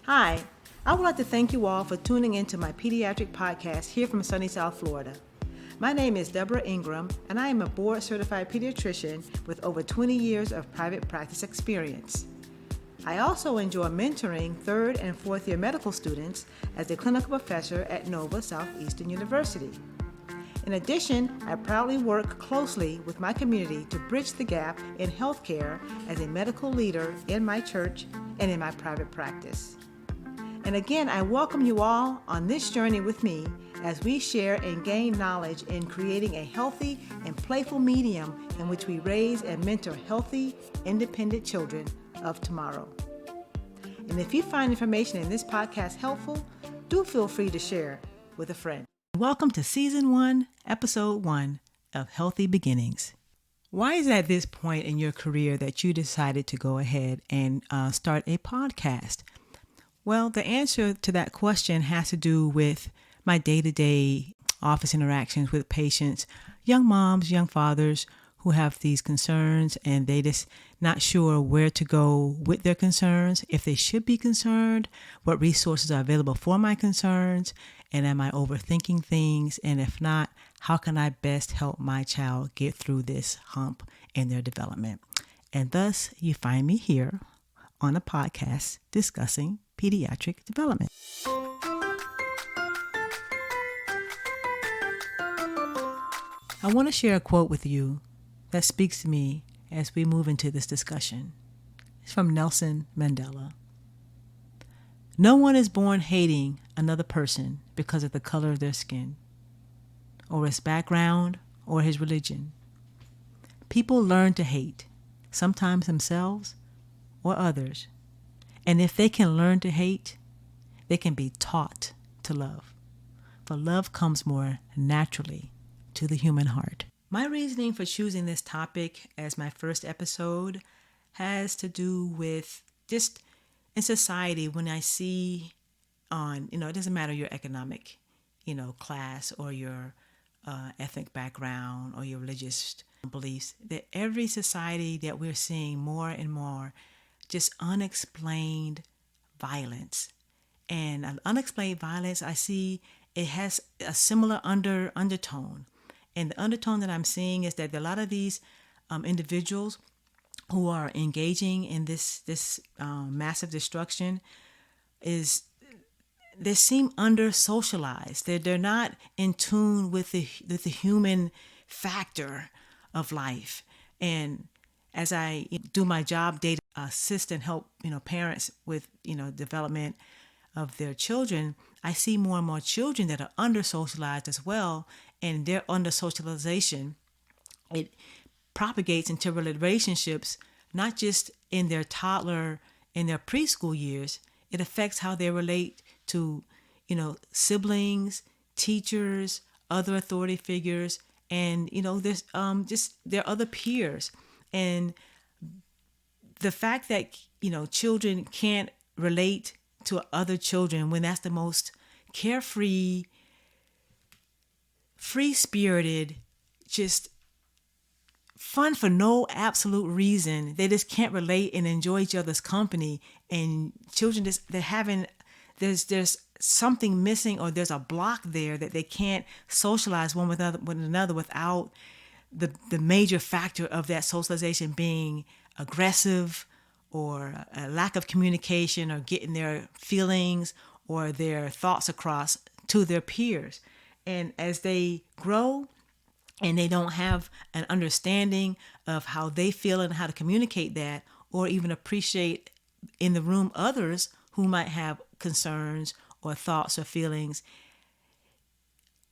Hi, I would like to thank you all for tuning into my pediatric podcast here from sunny South Florida. My name is Deborah Ingram, and I am a board-certified pediatrician with over 20 years of private practice experience. I also enjoy mentoring third and fourth year medical students as a clinical professor at Nova Southeastern University. In addition, I proudly work closely with my community to bridge the gap in healthcare as a medical leader in my church and in my private practice. And again, I welcome you all on this journey with me as we share and gain knowledge in creating a healthy and playful medium in which we raise and mentor healthy, independent children of tomorrow. And if you find information in this podcast helpful, do feel free to share with a friend. Welcome to Season 1, Episode 1 of Healthy Beginnings. Why is it at this point in your career that you decided to go ahead and start a podcast? Well, the answer to that question has to do with my day-to-day office interactions with patients, young moms, young fathers who have these concerns and they just not sure where to go with their concerns, if they should be concerned, what resources are available for my concerns, and am I overthinking things? And if not, how can I best help my child get through this hump in their development? And thus, you find me here on a podcast discussing pediatric development. I want to share a quote with you that speaks to me as we move into this discussion. It's from Nelson Mandela. No one is born hating another person because of the color of their skin, or his background, or his religion. People learn to hate, sometimes themselves or others. And if they can learn to hate, they can be taught to love. For love comes more naturally to the human heart. My reasoning for choosing this topic as my first episode has to do with just in society when I see it doesn't matter your economic, class or your ethnic background or your religious beliefs, that every society that we're seeing more and more just unexplained violence. And unexplained violence, I see it has a similar undertone. And the undertone that I'm seeing is that a lot of these individuals who are engaging in this massive destruction they seem under-socialized. They're not in tune with the human factor of life. And as I do my job day to assist and help parents with development of their children, I see more and more children that are under-socialized as well, and their under-socialization, it propagates into relationships, not just in their toddler, in their preschool years. It affects how they relate to, siblings, teachers, other authority figures, and, there's just their other peers. And the fact that, children can't relate to other children when that's the most carefree, free-spirited, just fun for no absolute reason. They just can't relate and enjoy each other's company. And children there's something missing, or there's a block there that they can't socialize one with another without the major factor of that socialization being aggressive or a lack of communication or getting their feelings or their thoughts across to their peers. And as they grow and they don't have an understanding of how they feel and how to communicate that, or even appreciate in the room others who might have concerns or thoughts or feelings,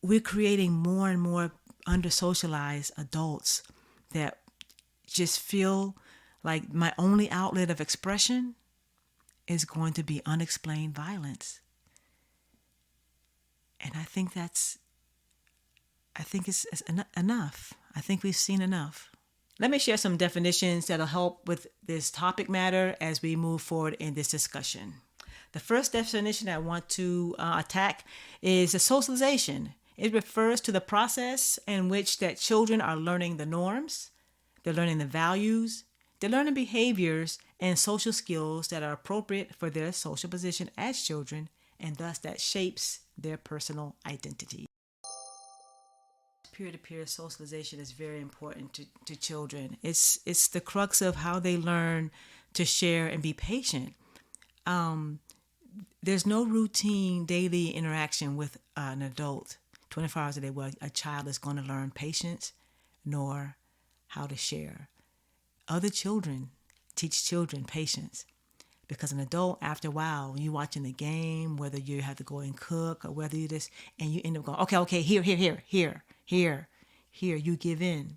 we're creating more and more under-socialized adults that just feel like my only outlet of expression is going to be unexplained violence. And I think it's enough. I think we've seen enough. Let me share some definitions that'll help with this topic matter as we move forward in this discussion. The first definition I want to attack is a socialization. It refers to the process in which that children are learning the norms, they're learning the values, they're learning behaviors and social skills that are appropriate for their social position as children, and thus that shapes their personal identity. Peer-to-peer socialization is very important to children. It's the crux of how they learn to share and be patient. There's no routine daily interaction with an adult 24 hours a day where a child is going to learn patience nor how to share. Other children teach children patience, because an adult, after a while, when you're watching the game, whether you have to go and cook or whether you just, and you end up going, okay, here, you give in.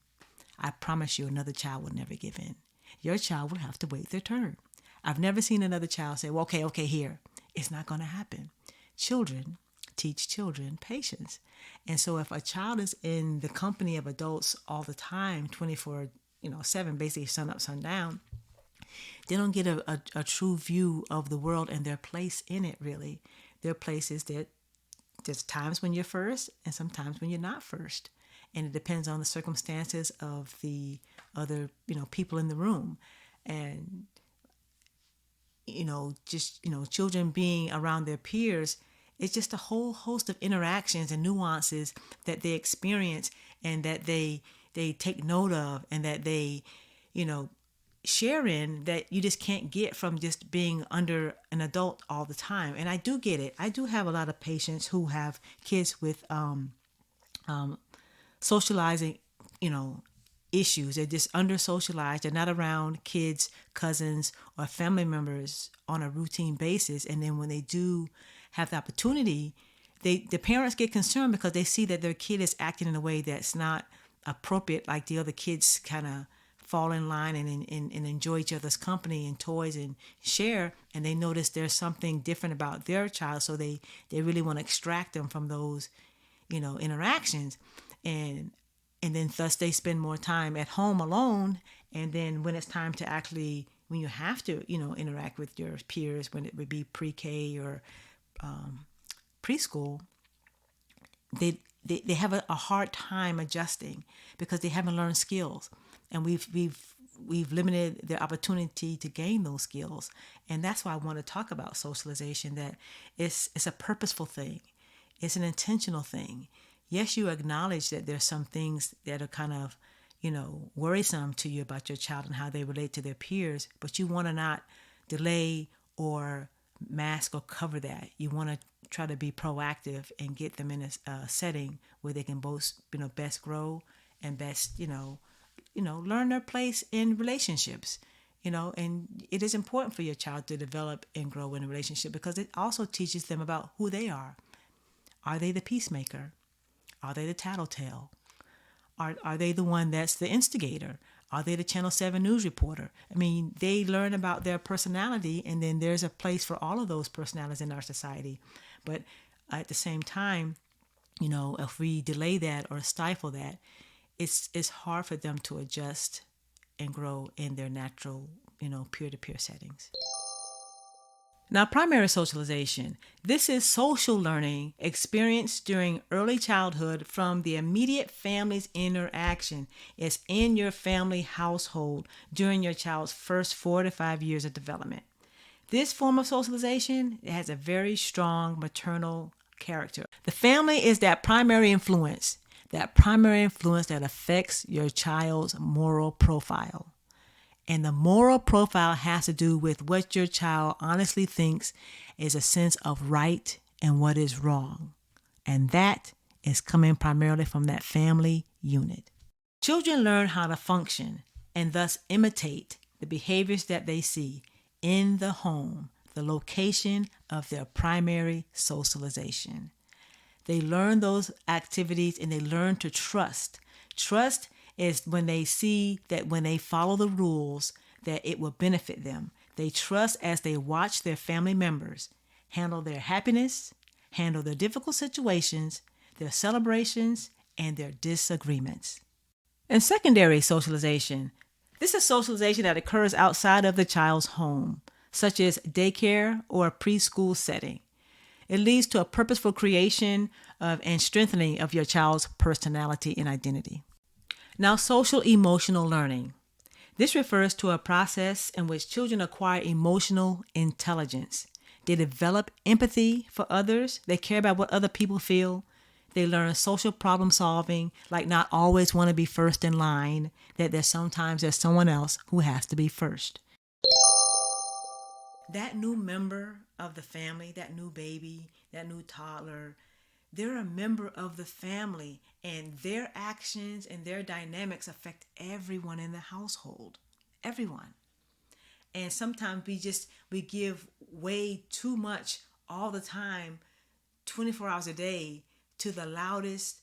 I promise you another child will never give in. Your child will have to wait their turn. I've never seen another child say, well, okay, here. It's not going to happen. Children teach children patience. And so if a child is in the company of adults all the time, 24/7, basically sun up, sun down, they don't get a true view of the world and their place in it, really. Their place is that there's times when you're first and sometimes when you're not first. And it depends on the circumstances of the other, people in the room. And, children being around their peers, it's just a whole host of interactions and nuances that they experience and that they take note of and that they, share in, that you just can't get from just being under an adult all the time. And I do get it. I do have a lot of patients who have kids with socializing, issues. They're just under socialized. They're not around kids, cousins, or family members on a routine basis. And then when they do have the opportunity, the parents get concerned because they see that their kid is acting in a way that's not appropriate, like the other kids kind of fall in line and enjoy each other's company and toys and share, and they notice there's something different about their child, so they really want to extract them from those interactions, and then thus they spend more time at home alone. And then when it's time to actually, when you have to interact with your peers, when it would be pre-K or preschool, they have a hard time adjusting because they haven't learned skills, and we've limited their opportunity to gain those skills. And that's why I want to talk about socialization, that it's a purposeful thing. It's an intentional thing. Yes, you acknowledge that there's some things that are kind of, worrisome to you about your child and how they relate to their peers, but you want to not delay or mask or cover that. You want to try to be proactive and get them in a setting where they can both, best grow and best, learn their place in relationships, and it is important for your child to develop and grow in a relationship because it also teaches them about who they are. Are they the peacemaker? Are they the tattletale? Are they the one that's the instigator? Are they the Channel 7 news reporter? I mean, they learn about their personality, and then there's a place for all of those personalities in our society. But at the same time, if we delay that or stifle that, it's hard for them to adjust and grow in their natural, peer-to-peer settings. Now, primary socialization. This is social learning experienced during early childhood from the immediate family's interaction. It's in your family household during your child's first 4 to 5 years of development. This form of socialization, it has a very strong maternal character. The family is that primary influence that affects your child's moral profile. And the moral profile has to do with what your child honestly thinks is a sense of right and what is wrong. And that is coming primarily from that family unit. Children learn how to function and thus imitate the behaviors that they see in the home, the location of their primary socialization. They learn those activities and they learn to trust. Trust is when they see that when they follow the rules, that it will benefit them. They trust as they watch their family members handle their happiness, handle their difficult situations, their celebrations, and their disagreements. And secondary socialization. This is socialization that occurs outside of the child's home, such as daycare or a preschool setting. It leads to a purposeful creation of and strengthening of your child's personality and identity. Now, social emotional learning. This refers to a process in which children acquire emotional intelligence. They develop empathy for others. They care about what other people feel. They learn social problem solving, like not always want to be first in line, that sometimes there's someone else who has to be first. That new member of the family, that new baby, that new toddler, they're a member of the family, and their actions and their dynamics affect everyone in the household. Everyone. And sometimes we give way too much all the time, 24 hours a day, to the loudest,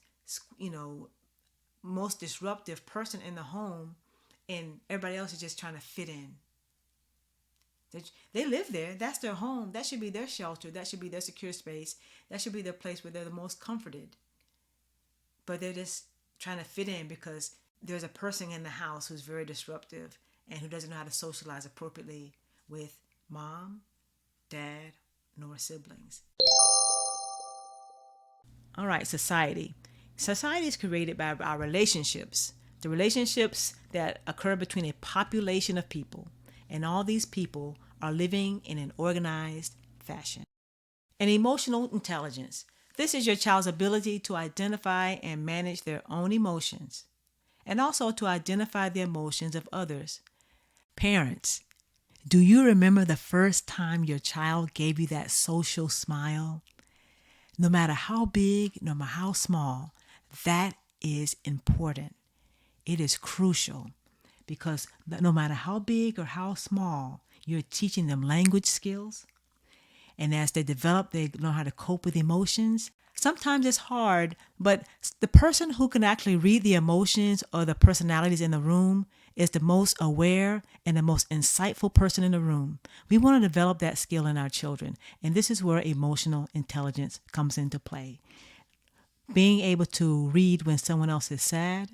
most disruptive person in the home, and everybody else is just trying to fit in. They live there. That's their home. That should be their shelter. That should be their secure space. That should be their place where they're the most comforted. But they're just trying to fit in because there's a person in the house who's very disruptive and who doesn't know how to socialize appropriately with mom, dad, nor siblings. All right, society. Society is created by our relationships, the relationships that occur between a population of people. And all these people are living in an organized fashion. And emotional intelligence. This is your child's ability to identify and manage their own emotions, and also to identify the emotions of others. Parents, do you remember the first time your child gave you that social smile? No matter how big, no matter how small, that is important. It is crucial. Because no matter how big or how small, you're teaching them language skills. And as they develop, they learn how to cope with emotions. Sometimes it's hard, but the person who can actually read the emotions or the personalities in the room is the most aware and the most insightful person in the room. We want to develop that skill in our children. And this is where emotional intelligence comes into play. Being able to read when someone else is sad,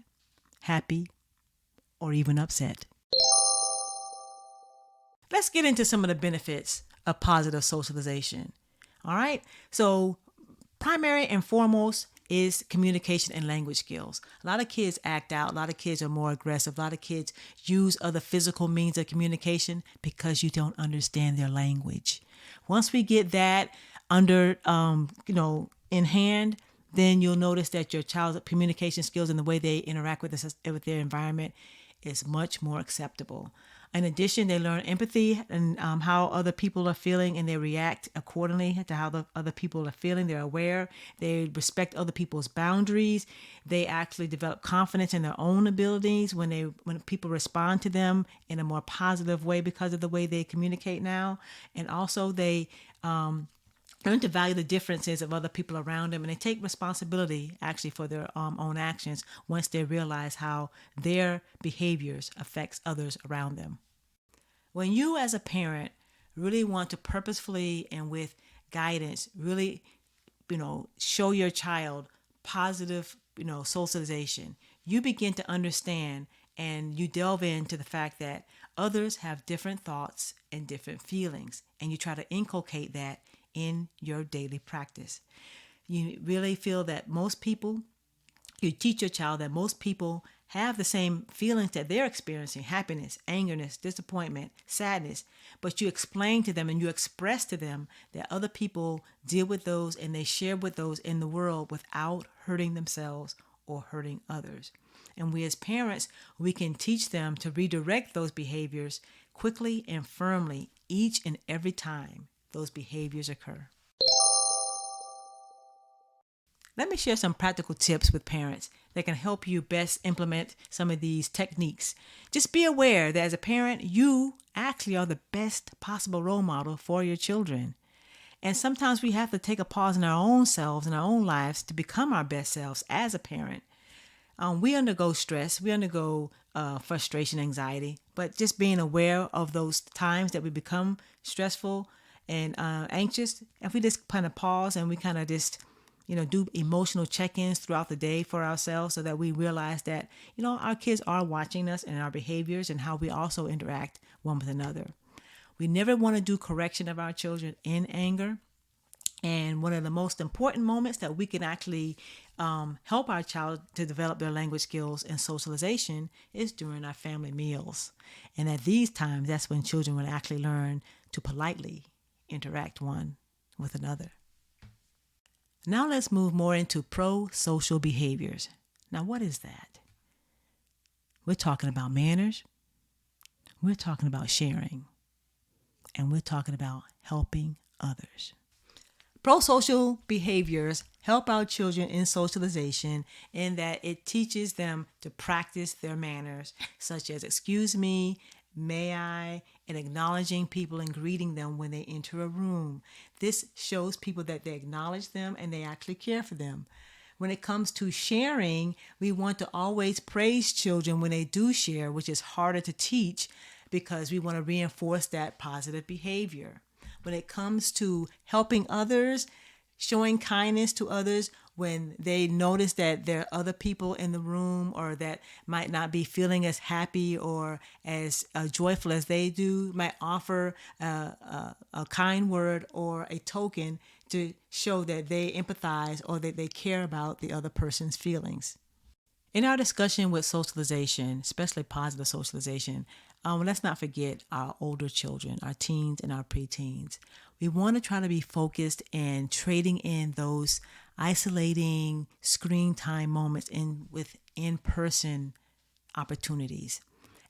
happy, or even upset. Let's get into some of the benefits of positive socialization. All right. So primary and foremost is communication and language skills. A lot of kids act out. A lot of kids are more aggressive. A lot of kids use other physical means of communication because you don't understand their language. Once we get that under, in hand, then you'll notice that your child's communication skills and the way they interact with their environment is much more acceptable. In addition, they learn empathy and how other people are feeling, and they react accordingly to how the other people are feeling. They're aware. They respect other people's boundaries. They actually develop confidence in their own abilities when people respond to them in a more positive way because of the way they communicate now. And also they learn to value the differences of other people around them, and they take responsibility actually for their own actions once they realize how their behaviors affects others around them. When you as a parent really want to purposefully and with guidance really, show your child positive, socialization, you begin to understand and you delve into the fact that others have different thoughts and different feelings, and you try to inculcate that in your daily practice. You really feel that you teach your child that most people have the same feelings that they're experiencing: happiness, angerness, disappointment, sadness. But you explain to them and you express to them that other people deal with those and they share with those in the world without hurting themselves or hurting others. And we as parents, we can teach them to redirect those behaviors quickly and firmly each and every time those behaviors occur. Let me share some practical tips with parents that can help you best implement some of these techniques. Just be aware that as a parent, you actually are the best possible role model for your children. And sometimes we have to take a pause in our own selves, in our own lives, to become our best selves as a parent. We undergo stress, we undergo frustration, anxiety, but just being aware of those times that we become stressful and anxious, if we just kind of pause and we kind of just, do emotional check-ins throughout the day for ourselves so that we realize that, our kids are watching us and our behaviors and how we also interact one with another. We never want to do correction of our children in anger. And one of the most important moments that we can actually help our child to develop their language skills and socialization is during our family meals. And at these times, that's when children will actually learn to politely interact one with another. Now let's move more into pro-social behaviors. Now, what is that? We're talking about manners, we're talking about sharing, and we're talking about helping others. Pro-social behaviors help our children in socialization in that it teaches them to practice their manners, such as excuse me, may I, and acknowledging people and greeting them when they enter a room. This shows people that they acknowledge them and they actually care for them. When it comes to sharing, we want to always praise children when they do share, which is harder to teach because we want to reinforce that positive behavior. When it comes to helping others, showing kindness to others when they notice that there are other people in the room or that might not be feeling as happy or as joyful as they do, might offer a kind word or a token to show that they empathize or that they care about the other person's feelings. In our discussion with socialization, especially positive socialization, let's not forget our older children, our teens and our preteens. We want to try to be focused and trading in those isolating screen time moments with in-person opportunities.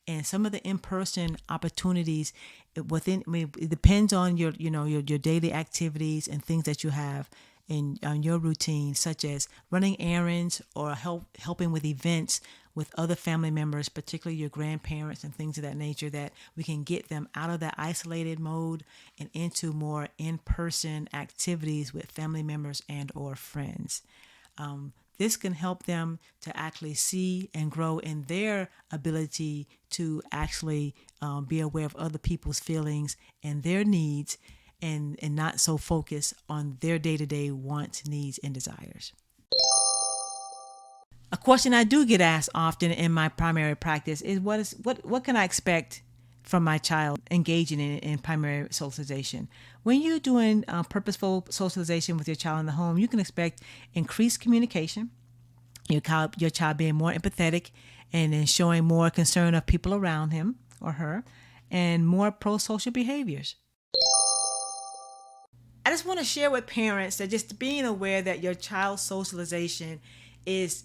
And some of the in-person opportunities it depends on your daily activities and things that you have in your routine, such as running errands or helping with events with other family members, particularly your grandparents and things of that nature, that we can get them out of that isolated mode and into more in-person activities with family members and or friends. This can help them to actually see and grow in their ability to actually be aware of other people's feelings and their needs, and not so focused on their day-to-day wants, needs, and desires. A question I do get asked often in my primary practice is what can I expect from my child engaging in primary socialization? When you're doing purposeful socialization with your child in the home, you can expect increased communication, your child being more empathetic and then showing more concern of people around him or her, and more pro-social behaviors. I just want to share with parents that just being aware that your child's socialization is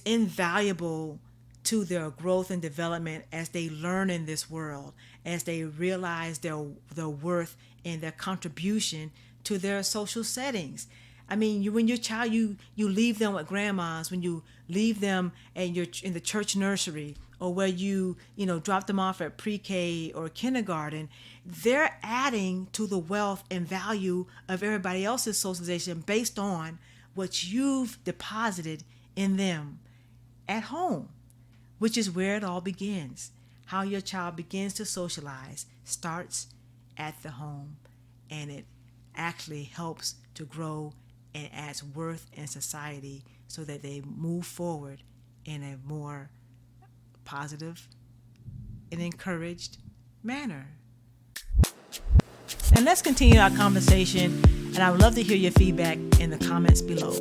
invaluable to their growth and development as they learn in this world, as they realize their worth and their contribution to their social settings. I mean, when your child, you leave them with grandmas, when you leave them and you're in the church nursery, or where you drop them off at pre-K or kindergarten, they're adding to the wealth and value of everybody else's socialization based on what you've deposited in them at home, which is where it all begins. How your child begins to socialize starts at the home, and it actually helps to grow and adds worth in society so that they move forward in a more positive and encouraged manner. And let's continue our conversation, and I would love to hear your feedback in the comments below.